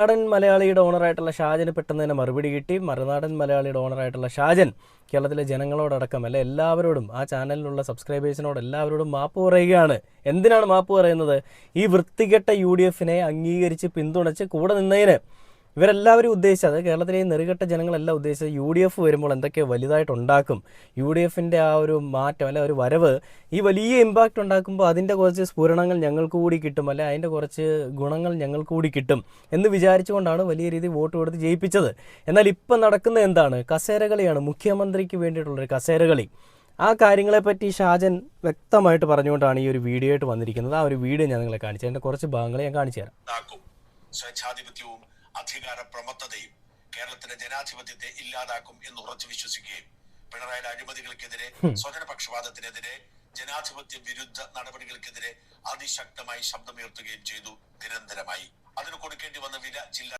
മറുനാടൻ മലയാളിയുടെ ഓണറായിട്ടുള്ള ഷാജന് പെട്ടെന്ന് തന്നെ മറുപടി കിട്ടി. മറുനാടൻ മലയാളിയുടെ ഓണറായിട്ടുള്ള ഷാജൻ കേരളത്തിലെ ജനങ്ങളോടടക്കം അല്ലെ എല്ലാവരോടും, ആ ചാനലിലുള്ള സബ്സ്ക്രൈബേഴ്സിനോട് എല്ലാവരോടും മാപ്പ് പറയുകയാണ്. എന്തിനാണ് മാപ്പ് പറയുന്നത്? ഈ വൃത്തികെട്ട UDF-നെ അംഗീകരിച്ച് പിന്തുണച്ച് കൂടെ നിന്നതിന്. ഇവരെല്ലാവരും ഉദ്ദേശിച്ചത്, കേരളത്തിലെ ഈ നെറുകെട്ട ജനങ്ങളെല്ലാം ഉദ്ദേശിച്ചത് UDF വരുമ്പോൾ എന്തൊക്കെ വലുതായിട്ടുണ്ടാക്കും, UDF-ൻ്റെ ആ ഒരു മാറ്റം അല്ലെ ഒരു വരവ് ഈ വലിയ ഇമ്പാക്റ്റ് ഉണ്ടാക്കുമ്പോൾ അതിൻ്റെ കുറച്ച് സ്ഫുരണങ്ങൾ ഞങ്ങൾക്ക് കൂടി കിട്ടും, അല്ലെ അതിൻ്റെ കുറച്ച് ഗുണങ്ങൾ ഞങ്ങൾക്ക് കൂടി കിട്ടും എന്ന് വിചാരിച്ചുകൊണ്ടാണ് വലിയ രീതിയിൽ വോട്ട് കൊടുത്ത് ജയിപ്പിച്ചത്. എന്നാൽ ഇപ്പം നടക്കുന്നത് എന്താണ്? കസേരകളിയാണ്. മുഖ്യമന്ത്രിക്ക് വേണ്ടിയിട്ടുള്ളൊരു കസേരകളി. ആ കാര്യങ്ങളെപ്പറ്റി ഷാജൻ വ്യക്തമായിട്ട് പറഞ്ഞുകൊണ്ടാണ് ഈ ഒരു വീഡിയോ ആയിട്ട് വന്നിരിക്കുന്നത്. ആ ഒരു വീഡിയോ ഞാൻ നിങ്ങളെ കാണിച്ചു, അതിൻ്റെ കുറച്ച് ഭാഗങ്ങൾ ഞാൻ കാണിച്ചു തരാം. സ്വേച്ഛാധിപത്യവും അധികാര പ്രമത്തതയും കേരളത്തിലെ ജനാധിപത്യത്തെ ഇല്ലാതാക്കും എന്ന് ഉറച്ചു വിശ്വസിക്കുകയും പിണറായിയുടെ അഴിമതികൾക്കെതിരെ, സ്വജനപക്ഷപാതത്തിനെതിരെ, ജനാധിപത്യ വിരുദ്ധ നടപടികൾക്കെതിരെ അതിശക്തമായി ശബ്ദമുയർത്തുകയും ചെയ്തു. നിരന്തരമായി അതിന് കൊടുക്കേണ്ടി വന്ന വില ചില്ല